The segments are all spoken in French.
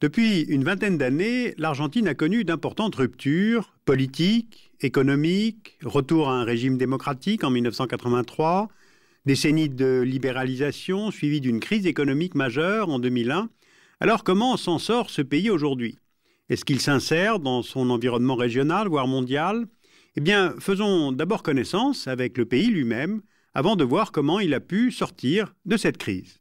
Depuis une vingtaine d'années, l'Argentine a connu d'importantes ruptures politiques, économiques, retour à un régime démocratique en 1983, décennie de libéralisation suivie d'une crise économique majeure en 2001. Alors comment s'en sort ce pays aujourd'hui? Est-ce qu'il s'insère dans son environnement régional, voire mondial? Eh bien, faisons d'abord connaissance avec le pays lui-même avant de voir comment il a pu sortir de cette crise.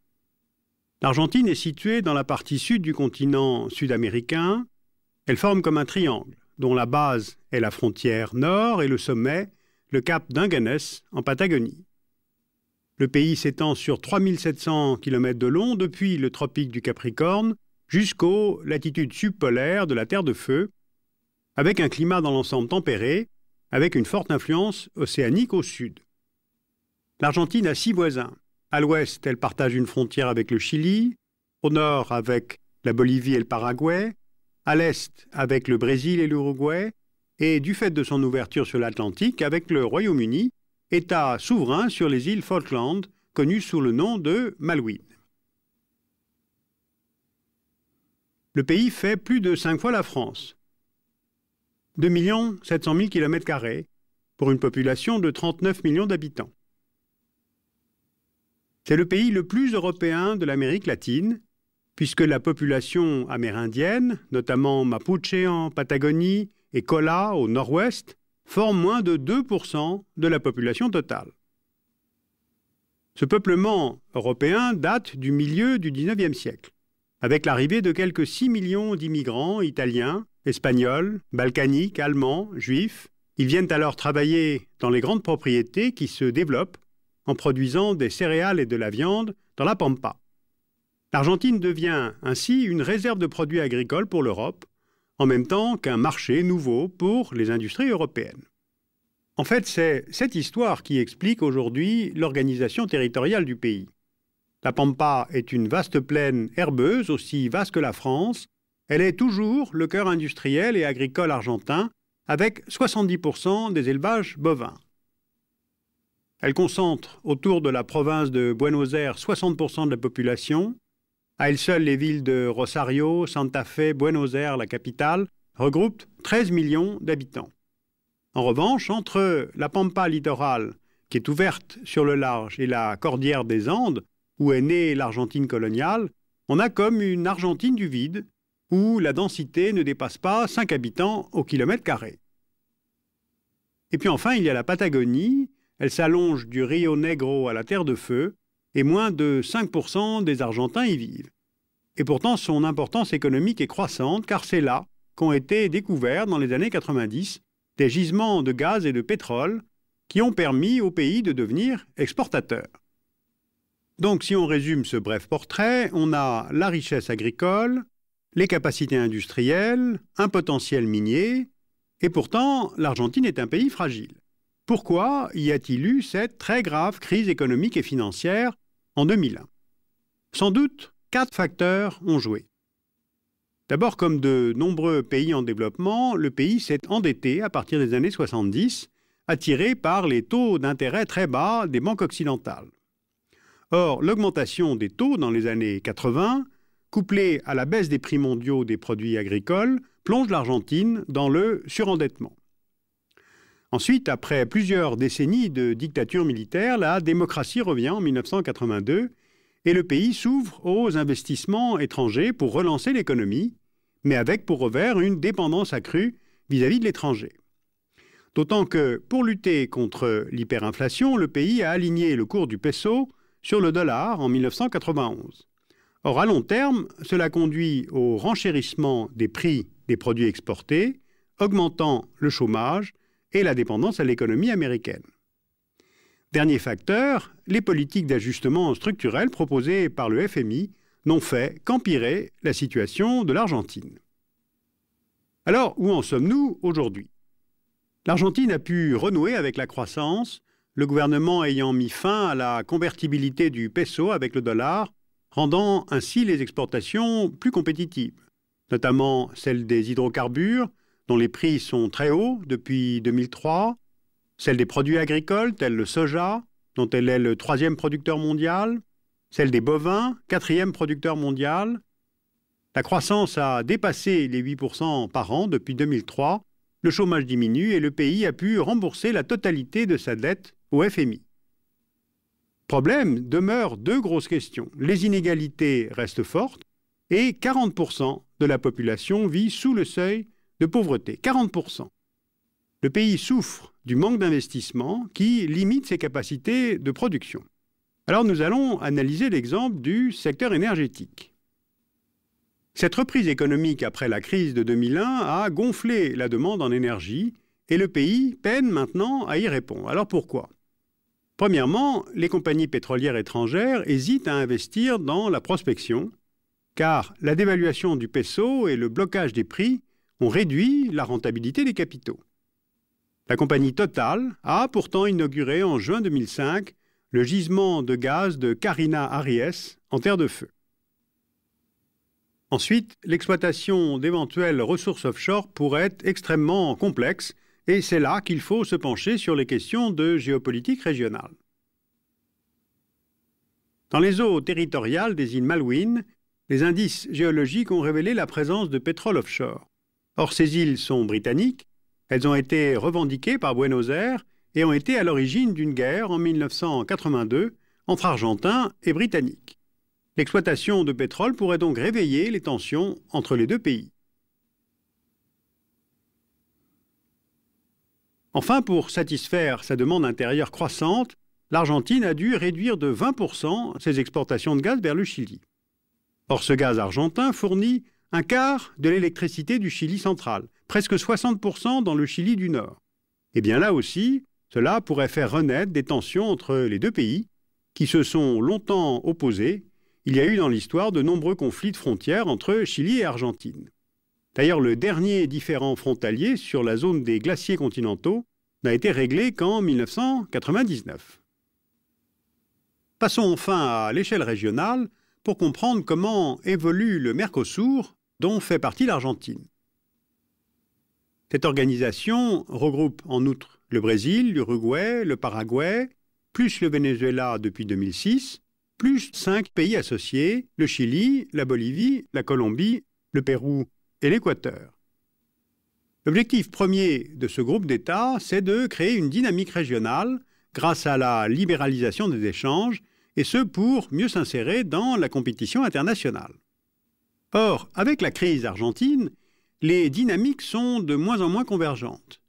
L'Argentine est située dans la partie sud du continent sud-américain. Elle forme comme un triangle, dont la base est la frontière nord et le sommet, le cap d'Inganes, en Patagonie. Le pays s'étend sur 3700 km de long depuis le tropique du Capricorne jusqu'aux latitudes subpolaires de la Terre de Feu, avec un climat dans l'ensemble tempéré, avec une forte influence océanique au sud. L'Argentine a 6 voisins. À l'ouest, elle partage une frontière avec le Chili, au nord avec la Bolivie et le Paraguay, à l'est avec le Brésil et l'Uruguay, et du fait de son ouverture sur l'Atlantique avec le Royaume-Uni, État souverain sur les îles Falkland, connues sous le nom de Malouines. Le pays fait plus de 5 fois la France, 2 700 000 km², pour une population de 39 millions d'habitants. C'est le pays le plus européen de l'Amérique latine, puisque la population amérindienne, notamment Mapuche en Patagonie et Colla au nord-ouest, forme moins de 2% de la population totale. Ce peuplement européen date du milieu du XIXe siècle, avec l'arrivée de quelques 6 millions d'immigrants italiens, espagnols, balkaniques, allemands, juifs. Ils viennent alors travailler dans les grandes propriétés qui se développent en produisant des céréales et de la viande dans la Pampa. L'Argentine devient ainsi une réserve de produits agricoles pour l'Europe, en même temps qu'un marché nouveau pour les industries européennes. En fait, c'est cette histoire qui explique aujourd'hui l'organisation territoriale du pays. La Pampa est une vaste plaine herbeuse, aussi vaste que la France. Elle est toujours le cœur industriel et agricole argentin, avec 70% des élevages bovins. Elle concentre autour de la province de Buenos Aires 60% de la population. À elles seules, les villes de Rosario, Santa Fe, Buenos Aires, la capitale, regroupent 13 millions d'habitants. En revanche, entre la Pampa littorale, qui est ouverte sur le large, et la cordillère des Andes, où est née l'Argentine coloniale, on a comme une Argentine du vide, où la densité ne dépasse pas 5 habitants au kilomètre carré. Et puis enfin, il y a la Patagonie. Elle s'allonge du Rio Negro à la Terre de Feu, et moins de 5% des Argentins y vivent. Et pourtant, son importance économique est croissante, car c'est là qu'ont été découverts, dans les années 90, des gisements de gaz et de pétrole qui ont permis au pays de devenir exportateur. Donc, si on résume ce bref portrait, on a la richesse agricole, les capacités industrielles, un potentiel minier, et pourtant, l'Argentine est un pays fragile. Pourquoi y a-t-il eu cette très grave crise économique et financière en 2001? Sans doute, 4 facteurs ont joué. D'abord, comme de nombreux pays en développement, le pays s'est endetté à partir des années 70, attiré par les taux d'intérêt très bas des banques occidentales. Or, l'augmentation des taux dans les années 80, couplée à la baisse des prix mondiaux des produits agricoles, plonge l'Argentine dans le surendettement. Ensuite, après plusieurs décennies de dictature militaire, la démocratie revient en 1982 et le pays s'ouvre aux investissements étrangers pour relancer l'économie, mais avec pour revers une dépendance accrue vis-à-vis de l'étranger. D'autant que, pour lutter contre l'hyperinflation, le pays a aligné le cours du peso sur le dollar en 1991. Or, à long terme, cela conduit au renchérissement des prix des produits exportés, augmentant le chômage et la dépendance à l'économie américaine. Dernier facteur, les politiques d'ajustement structurel proposées par le FMI n'ont fait qu'empirer la situation de l'Argentine. Alors, où en sommes-nous aujourd'hui? L'Argentine a pu renouer avec la croissance, le gouvernement ayant mis fin à la convertibilité du peso avec le dollar, rendant ainsi les exportations plus compétitives, notamment celles des hydrocarbures, dont les prix sont très hauts depuis 2003, celle des produits agricoles tels le soja, dont elle est le 3e producteur mondial, celle des bovins, 4e producteur mondial, La croissance a dépassé les 8% par an depuis 2003, le chômage diminue et le pays a pu rembourser la totalité de sa dette au FMI. Problème demeurent deux grosses questions. Les inégalités restent fortes et 40% de la population vit sous le seuil de pauvreté. 40%. Le pays souffre du manque d'investissement qui limite ses capacités de production. Alors nous allons analyser l'exemple du secteur énergétique. Cette reprise économique après la crise de 2001 a gonflé la demande en énergie et le pays peine maintenant à y répondre. Alors pourquoi ? Premièrement, les compagnies pétrolières étrangères hésitent à investir dans la prospection, car la dévaluation du peso et le blocage des prix ont réduit la rentabilité des capitaux. La compagnie Total a pourtant inauguré en juin 2005 le gisement de gaz de Carina Ariès en terre de feu. Ensuite, l'exploitation d'éventuelles ressources offshore pourrait être extrêmement complexe et c'est là qu'il faut se pencher sur les questions de géopolitique régionale. Dans les eaux territoriales des îles Malouines, les indices géologiques ont révélé la présence de pétrole offshore. Or, ces îles sont britanniques, elles ont été revendiquées par Buenos Aires et ont été à l'origine d'une guerre en 1982 entre Argentins et Britanniques. L'exploitation de pétrole pourrait donc réveiller les tensions entre les deux pays. Enfin, pour satisfaire sa demande intérieure croissante, l'Argentine a dû réduire de 20% ses exportations de gaz vers le Chili. Or, ce gaz argentin fournit un quart de l'électricité du Chili central, presque 60% dans le Chili du Nord. Et bien là aussi, cela pourrait faire renaître des tensions entre les deux pays qui se sont longtemps opposés. Il y a eu dans l'histoire de nombreux conflits de frontières entre Chili et Argentine. D'ailleurs, le dernier différend frontalier sur la zone des glaciers continentaux n'a été réglé qu'en 1999. Passons enfin à l'échelle régionale pour comprendre comment évolue le Mercosur, dont fait partie l'Argentine. Cette organisation regroupe en outre le Brésil, l'Uruguay, le Paraguay, plus le Venezuela depuis 2006, plus 5 pays associés, le Chili, la Bolivie, la Colombie, le Pérou et l'Équateur. L'objectif premier de ce groupe d'États, c'est de créer une dynamique régionale grâce à la libéralisation des échanges, et ce pour mieux s'insérer dans la compétition internationale. Or, avec la crise argentine, les dynamiques sont de moins en moins convergentes.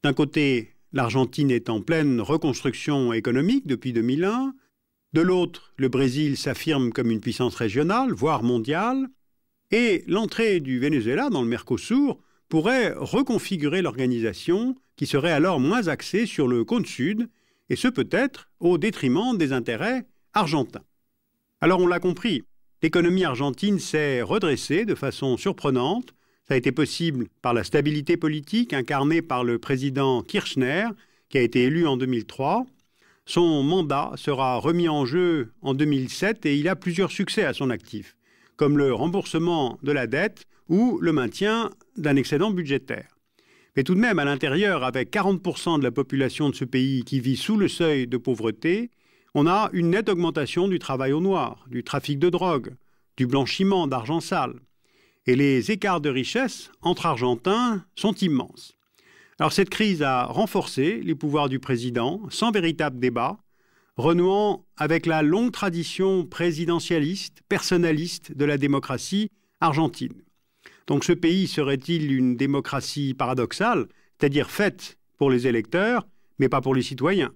D'un côté, l'Argentine est en pleine reconstruction économique depuis 2001, de l'autre, le Brésil s'affirme comme une puissance régionale, voire mondiale, et l'entrée du Venezuela dans le Mercosur pourrait reconfigurer l'organisation qui serait alors moins axée sur le cône sud, et ce peut-être au détriment des intérêts argentins. Alors on l'a compris, l'économie argentine s'est redressée de façon surprenante. Ça a été possible par la stabilité politique incarnée par le président Kirchner, qui a été élu en 2003. Son mandat sera remis en jeu en 2007 et il a plusieurs succès à son actif, comme le remboursement de la dette ou le maintien d'un excédent budgétaire. Mais tout de même, à l'intérieur, avec 40% de la population de ce pays qui vit sous le seuil de pauvreté, on a une nette augmentation du travail au noir, du trafic de drogue, du blanchiment d'argent sale. Et les écarts de richesse entre Argentins sont immenses. Alors cette crise a renforcé les pouvoirs du président sans véritable débat, renouant avec la longue tradition présidentialiste, personnaliste de la démocratie argentine. Donc ce pays serait-il une démocratie paradoxale, c'est-à-dire faite pour les électeurs, mais pas pour les citoyens?